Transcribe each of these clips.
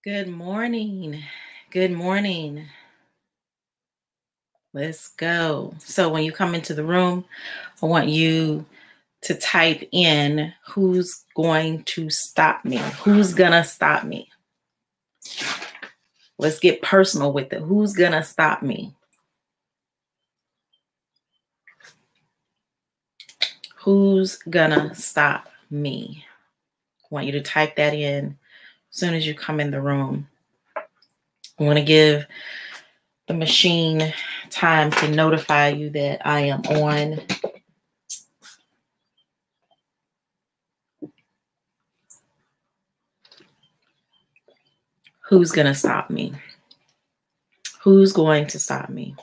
Good morning. Good morning. Let's go. So when you come into the room, I want you to type in who's going to stop me. Who's gonna stop me? Let's get personal with it. Who's gonna stop me? Who's gonna stop me? I want you to type that in as soon as you come in the room. I want to give the machine time to notify you that I am on. Who's going to stop me? Who's going to stop me?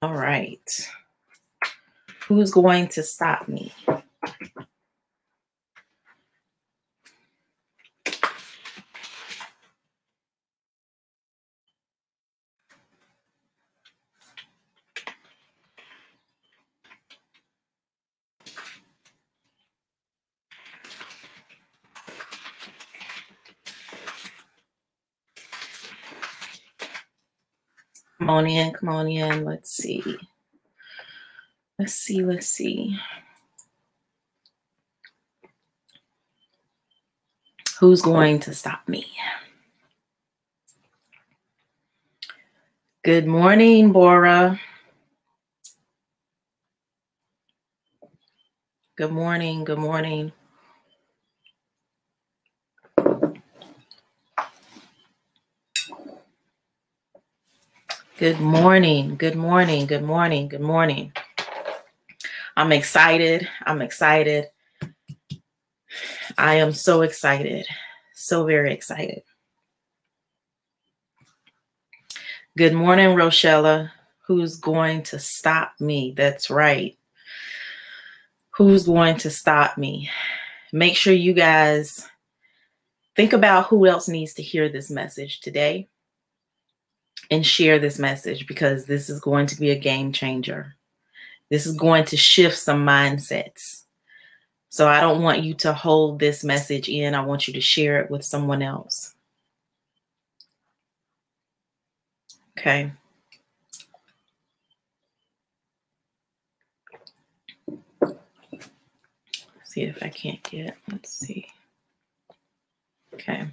All right. Who's going to stop me? Come on in, come on in. Let's see. Let's see. Who's going to stop me? Good morning, Bora. Good morning, good morning. Good morning, good morning, good morning, good morning. I'm excited. I am so excited. So very excited. Good morning, Rochella. Who's going to stop me? That's right. Who's going to stop me? Make sure you guys think about who else needs to hear this message today and share this message, because this is going to be a game changer. This is going to shift some mindsets. So I don't want you to hold this message in. I want you to share it with someone else. Okay. See if I can't get, let's see. Okay.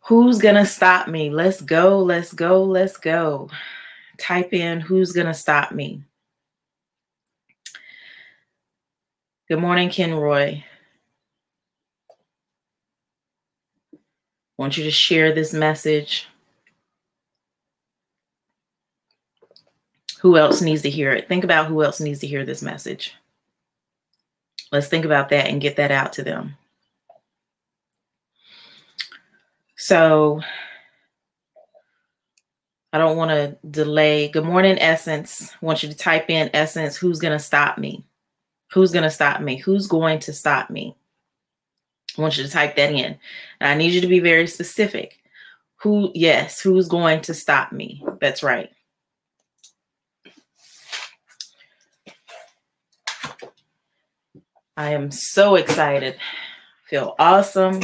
Who's going to stop me? Let's go, let's go, let's go. Type in who's going to stop me. Good morning, Kenroy. I want you to share this message. Who else needs to hear it? Think about who else needs to hear this message. Let's think about that and get that out to them. So I don't want to delay. Good morning, Essence. I want you to type in Essence. Who's going to stop me? Who's going to stop me? Who's going to stop me? I want you to type that in. And I need you to be very specific. Yes, who's going to stop me? That's right. I am so excited. Feel awesome.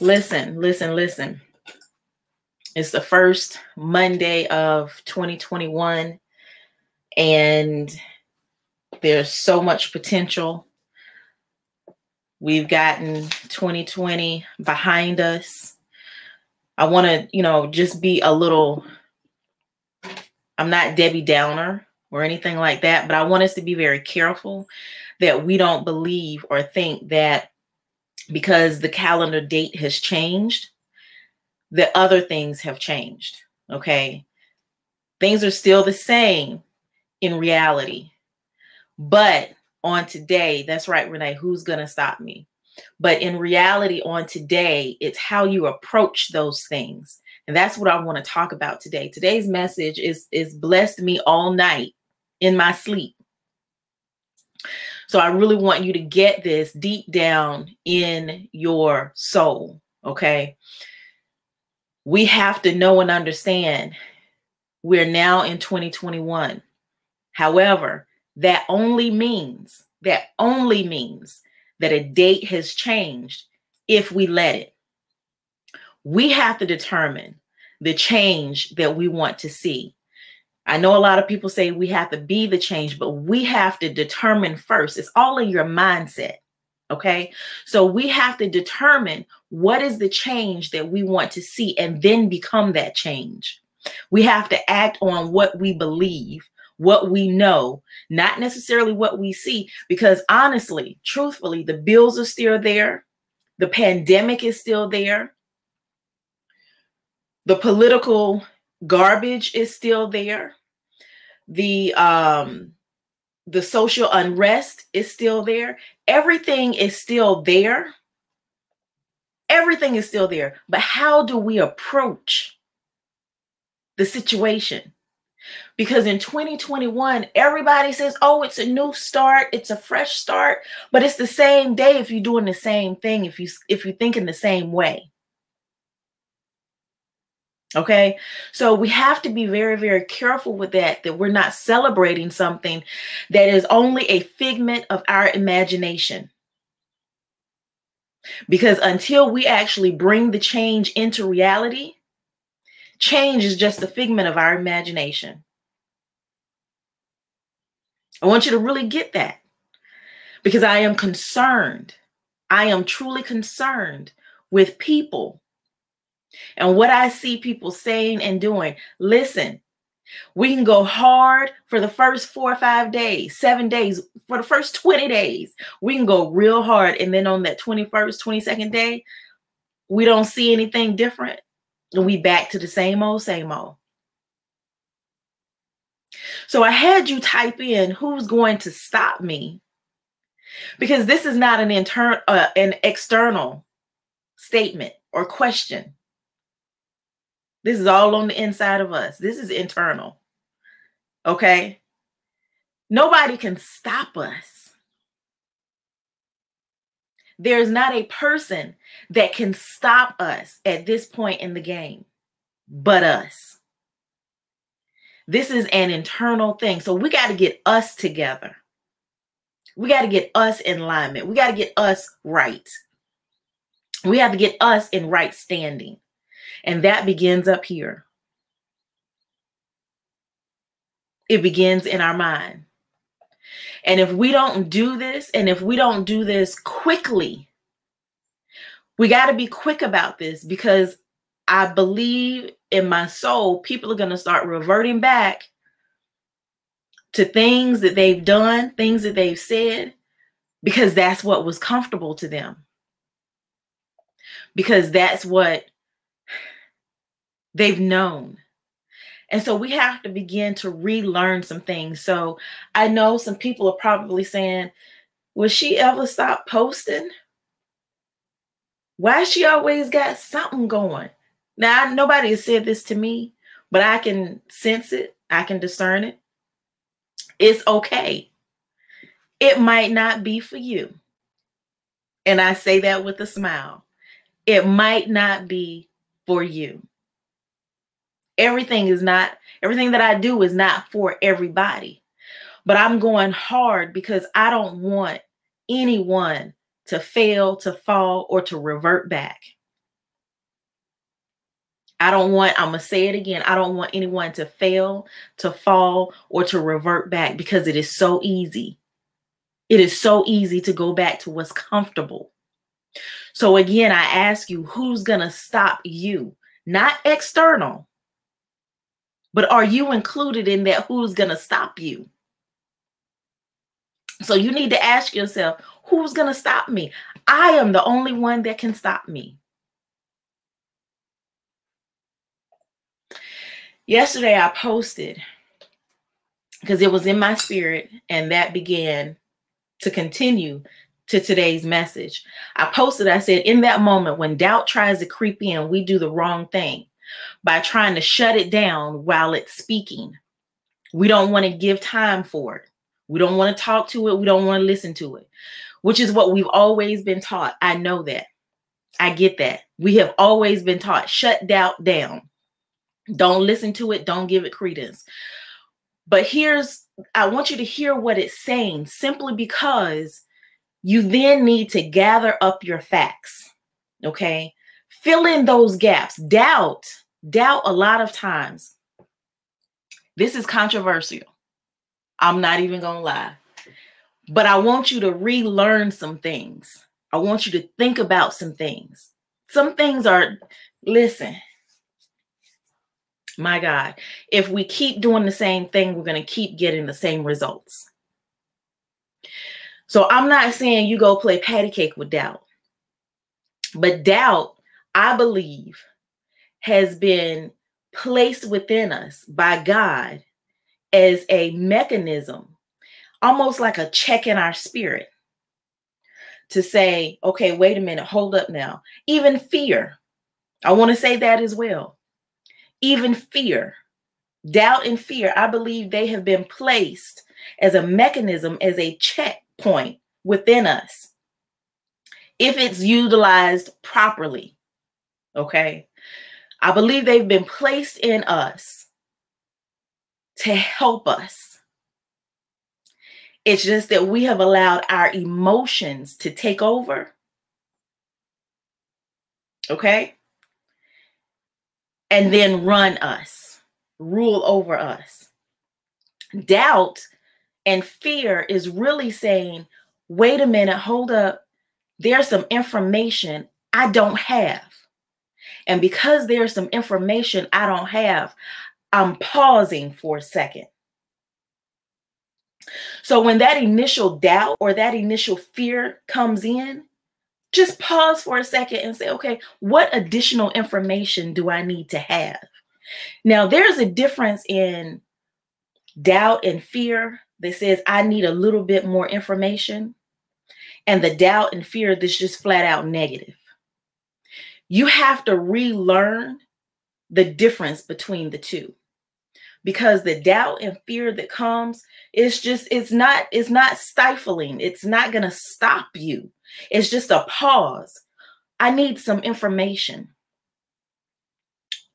Listen. It's the first Monday of 2021, and there's so much potential. We've gotten 2020 behind us. I want to, just be a little, I'm not Debbie Downer or anything like that, but I want us to be very careful that we don't believe or think that because the calendar date has changed, that other things have changed. Okay. Things are still the same in reality. But on today, that's right, Renee, who's going to stop me? But in reality on today, it's how you approach those things. And that's what I want to talk about today. Today's message is blessed me all night in my sleep. So I really want you to get this deep down in your soul, okay? We have to know and understand we're now in 2021. However, that only means that a date has changed if we let it. We have to determine the change that we want to see. I know a lot of people say we have to be the change, but we have to determine first. It's all in your mindset, okay? So we have to determine what is the change that we want to see and then become that change. We have to act on what we believe, what we know, not necessarily what we see, because honestly, truthfully, the bills are still there. The pandemic is still there. The political garbage is still there. The social unrest is still there. Everything is still there. Everything is still there. But how do we approach the situation? Because in 2021, everybody says, oh, it's a new start. It's a fresh start. But it's the same day if you're doing the same thing, if you're thinking the same way. Okay, so we have to be very, very careful with that we're not celebrating something that is only a figment of our imagination. Because until we actually bring the change into reality, change is just a figment of our imagination. I want you to really get that, because I am concerned. I am truly concerned with people and what I see people saying and doing. Listen, we can go hard for the first 4 or 5 days, 7 days, for the first 20 days. We can go real hard. And then on that 21st, 22nd day, we don't see anything different. And we back to the same old, same old. So I had you type in, who's going to stop me? Because this is not an external statement or question. This is all on the inside of us. This is internal. Okay? Nobody can stop us. There's not a person that can stop us at this point in the game but us. This is an internal thing. So we got to get us together. We got to get us in alignment. We got to get us right. We have to get us in right standing. And that begins up here. It begins in our mind. And if we don't do this, and if we don't do this quickly, we got to be quick about this, because I believe in my soul, people are going to start reverting back to things that they've done, things that they've said, because that's what was comfortable to them. Because that's what they've known. And so we have to begin to relearn some things. So I know some people are probably saying, will she ever stop posting? Why she always got something going? Now, nobody has said this to me, but I can sense it. I can discern it. It's okay. It might not be for you. And I say that with a smile. It might not be for you. Everything that I do is not for everybody. But I'm going hard because I don't want anyone to fail, to fall, or to revert back. I'm going to say it again. I don't want anyone to fail, to fall, or to revert back, because it is so easy. It is so easy to go back to what's comfortable. So again, I ask you, who's going to stop you? Not external, but are you included in that? Who's going to stop you? So you need to ask yourself, who's going to stop me? I am the only one that can stop me. Yesterday I posted, because it was in my spirit, and that began to continue to today's message. I posted, I said, in that moment when doubt tries to creep in, we do the wrong thing by trying to shut it down while it's speaking. We don't want to give time for it. We don't want to talk to it. We don't want to listen to it, which is what we've always been taught. I know that. I get that. We have always been taught, shut doubt down. Don't listen to it. Don't give it credence. But I want you to hear what it's saying, simply because you then need to gather up your facts. Okay. Fill in those gaps. Doubt a lot of times. This is controversial. I'm not even going to lie. But I want you to relearn some things. I want you to think about some things. Some things are, listen, my God, if we keep doing the same thing, we're going to keep getting the same results. So I'm not saying you go play patty cake with doubt. But doubt, I believe, has been placed within us by God as a mechanism, almost like a check in our spirit, to say, okay, wait a minute, hold up now. Even fear, I want to say that as well. Even fear, doubt and fear, I believe they have been placed as a mechanism, as a checkpoint within us, if it's utilized properly. Okay. I believe they've been placed in us to help us. It's just that we have allowed our emotions to take over. Okay. And then run us, rule over us. Doubt and fear is really saying, wait a minute, hold up. There's some information I don't have. And because there's some information I don't have, I'm pausing for a second. So when that initial doubt or that initial fear comes in, just pause for a second and say, okay, what additional information do I need to have? Now, there's a difference in doubt and fear that says I need a little bit more information, and the doubt and fear that's just flat out negative. You have to relearn the difference between the two, because the doubt and fear that comes, it's not stifling. It's not going to stop you. It's just a pause. I need some information.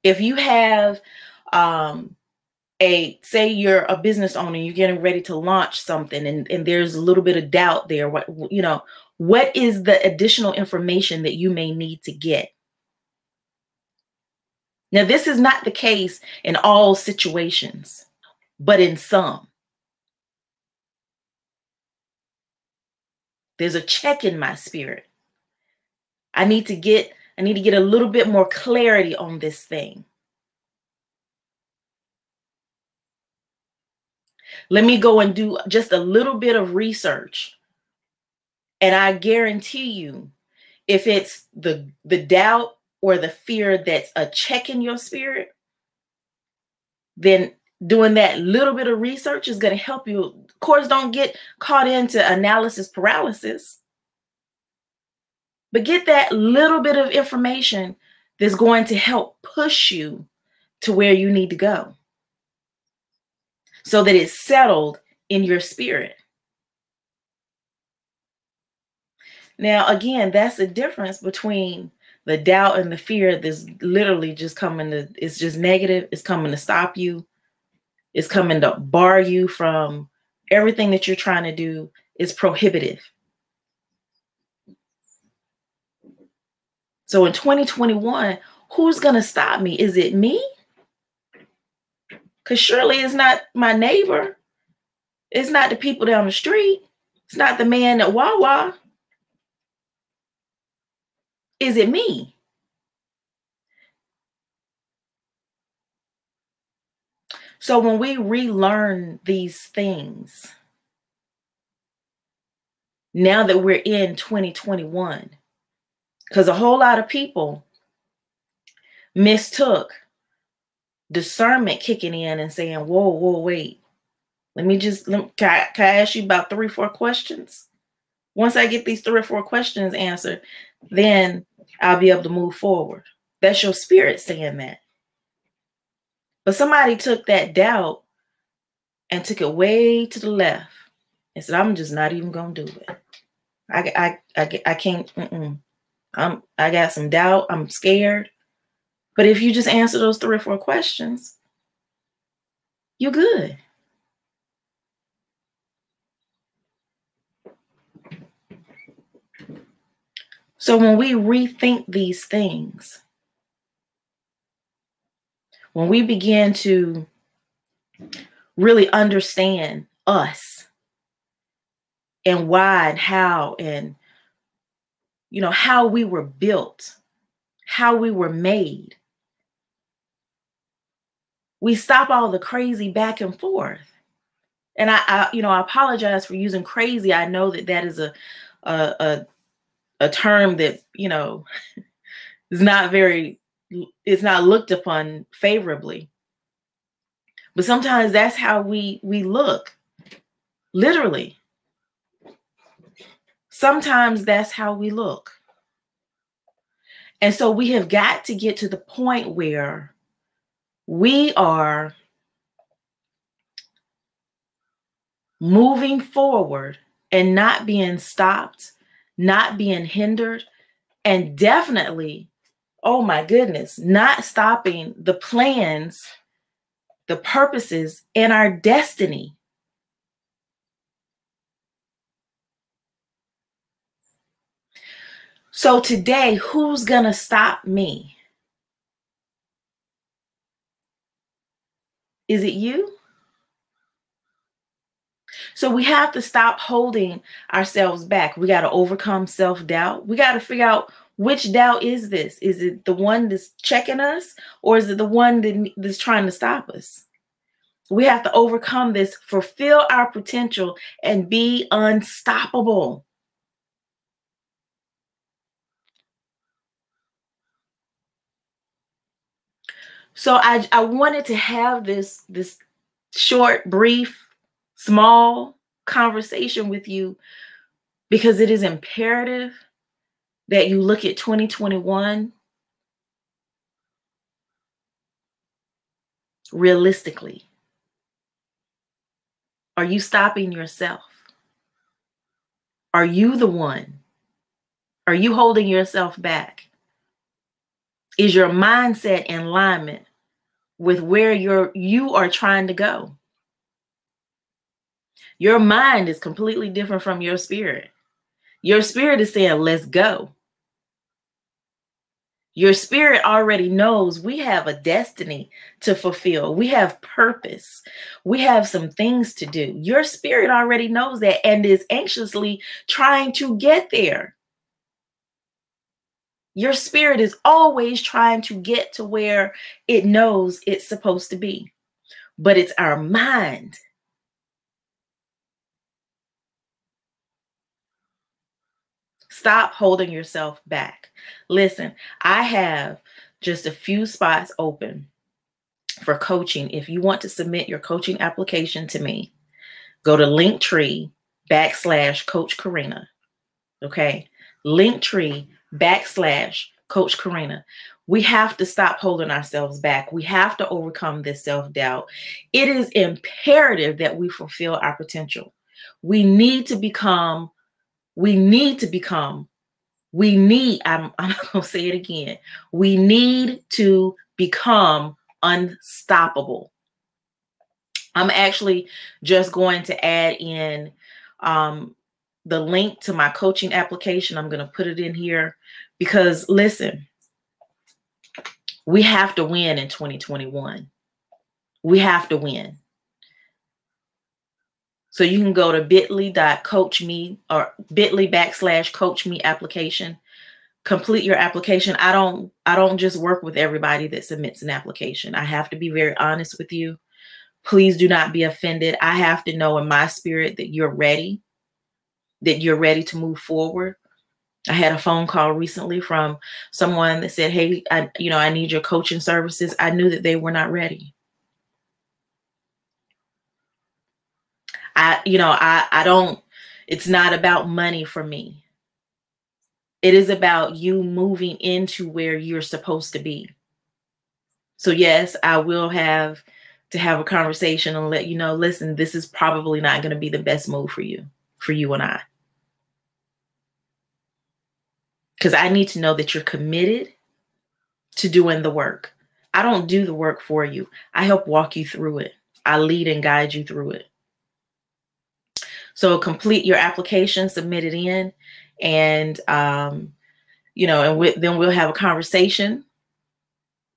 If you have say you're a business owner, you're getting ready to launch something, and there's a little bit of doubt there. What is the additional information that you may need to get? Now, this is not the case in all situations, but in some. There's a check in my spirit. I need to get a little bit more clarity on this thing. Let me go and do just a little bit of research. And I guarantee you, if it's the doubt or the fear that's a check in your spirit, then doing that little bit of research is going to help you. Of course, don't get caught into analysis paralysis, but get that little bit of information that's going to help push you to where you need to go, so that it's settled in your spirit. Now, again, that's the difference between the doubt and the fear that's literally just it's just negative. It's coming to stop you. It's coming to bar you from everything that you're trying to do. It's prohibitive. So in 2021, who's going to stop me? Is it me? Because surely it's not my neighbor. It's not the people down the street. It's not the man at Wawa. Is it me? So when we relearn these things, now that we're in 2021, because a whole lot of people mistook discernment kicking in and saying, whoa, wait. Can I ask you about 3-4 questions? Once I get these 3 or 4 questions answered, then I'll be able to move forward. That's your spirit saying that. But somebody took that doubt and took it way to the left and said, I'm just not even going to do it. I can't. I got some doubt. I'm scared. But if you just answer those 3 or 4 questions, you're good. So when we rethink these things, when we begin to really understand us and why and how, and how we were built, how we were made, we stop all the crazy back and forth. And I apologize for using crazy. I know that is a term that, is not it's not looked upon favorably. But sometimes that's how we look, literally. Sometimes that's how we look. And so we have got to get to the point where we are moving forward and not being stopped, not being hindered, and definitely, oh my goodness, not stopping the plans, the purposes, and our destiny. So today, who's going to stop me? Is it you? So we have to stop holding ourselves back. We got to overcome self-doubt. We got to figure out, which doubt is this? Is it the one that's checking us, or is it the one that's trying to stop us? We have to overcome this, fulfill our potential, and be unstoppable. So I wanted to have this short, brief, small conversation with you, because it is imperative that you look at 2021 realistically. Are you stopping yourself? Are you the one? Are you holding yourself back? Is your mindset in alignment with where you are trying to go? Your mind is completely different from your spirit. Your spirit is saying, let's go. Your spirit already knows we have a destiny to fulfill. We have purpose. We have some things to do. Your spirit already knows that and is anxiously trying to get there. Your spirit is always trying to get to where it knows it's supposed to be. But it's our mind. Stop holding yourself back. Listen, I have just a few spots open for coaching. If you want to submit your coaching application to me, go to Linktree/Coach Karena. Okay. Linktree/Coach Karena. We have to stop holding ourselves back. We have to overcome this self-doubt. It is imperative that we fulfill our potential. I'm going to say it again. We need to become unstoppable. I'm actually just going to add in the link to my coaching application. I'm going to put it in here because, listen, we have to win in 2021. We have to win. So you can go to bit.ly.coachme or bit.ly/coachme application. Complete your application. I don't just work with everybody that submits an application. I have to be very honest with you. Please do not be offended. I have to know in my spirit that you're ready to move forward. I had a phone call recently from someone that said, hey, I need your coaching services. I knew that they were not ready. I don't, It's not about money for me. It is about you moving into where you're supposed to be. So yes, I will have to have a conversation and let you know, listen, this is probably not going to be the best move for you and I. Because I need to know that you're committed to doing the work. I don't do the work for you. I help walk you through it. I lead and guide you through it. So complete your application, submit it in, and then we'll have a conversation.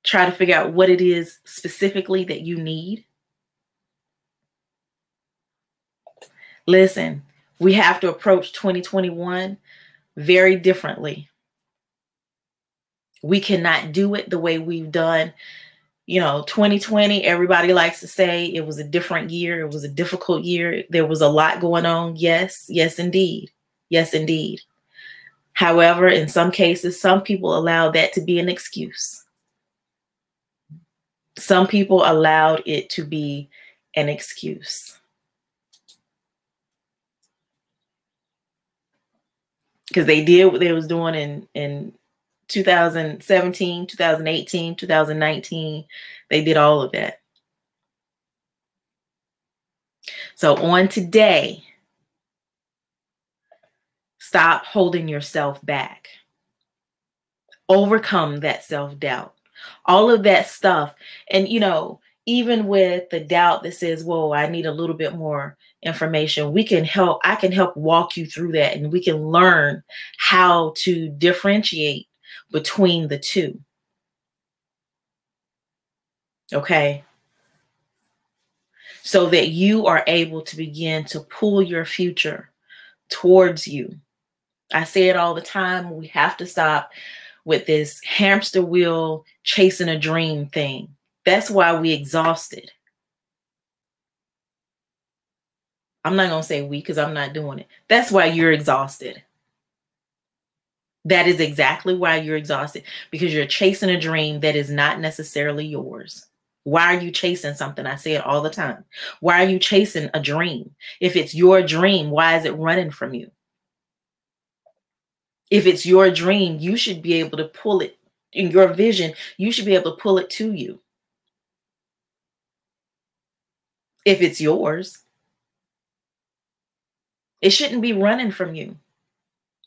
Try to figure out what it is specifically that you need. Listen, we have to approach 2021 very differently. We cannot do it the way we've done. 2020, everybody likes to say it was a different year. It was a difficult year. There was a lot going on. Yes, indeed. Yes, indeed. However, in some cases, some people allowed that to be an excuse. Some people allowed it to be an excuse. Because they did what they was doing in 2017, 2018, 2019. They did all of that. So on today, stop holding yourself back. Overcome that self-doubt. All of that stuff. And, even with the doubt that says, whoa, I need a little bit more information, I can help walk you through that, and we can learn how to differentiate between the two. Okay? So that you are able to begin to pull your future towards you. I say it all the time. We have to stop with this hamster wheel chasing a dream thing. That's why we exhausted. I'm not going to say we because I'm not doing it. That's why you're exhausted. That is exactly why you're exhausted, because you're chasing a dream that is not necessarily yours. Why are you chasing something? I say it all the time. Why are you chasing a dream? If it's your dream, why is it running from you? If it's your dream, you should be able to pull it in your vision. You should be able to pull it to you. If it's yours, it shouldn't be running from you.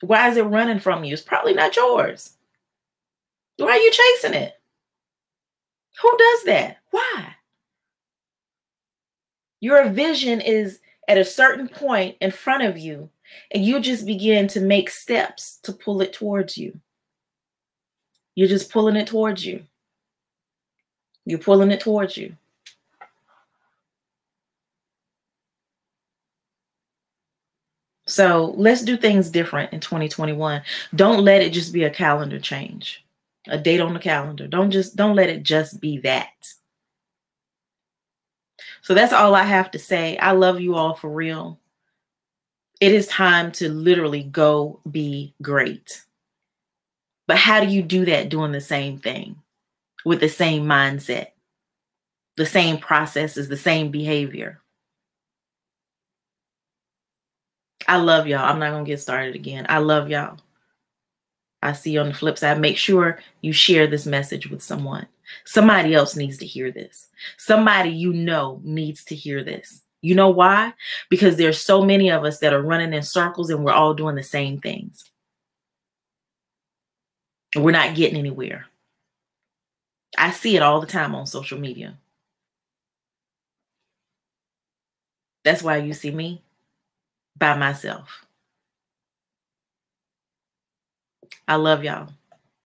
Why is it running from you? It's probably not yours. Why are you chasing it? Who does that? Why? Your vision is at a certain point in front of you, and you just begin to make steps to pull it towards you. You're just pulling it towards you. You're pulling it towards you. So let's do things different in 2021. Don't let it just be a calendar change, a date on the calendar. Don't let it just be that. So that's all I have to say. I love you all for real. It is time to literally go be great. But how do you do that doing the same thing with the same mindset, the same processes, the same behavior? I love y'all. I'm not going to get started again. I love y'all. I see you on the flip side. Make sure you share this message with someone. Somebody else needs to hear this. Somebody needs to hear this. You know why? Because there's so many of us that are running in circles and we're all doing the same things. We're not getting anywhere. I see it all the time on social media. That's why you see me by myself. I love y'all.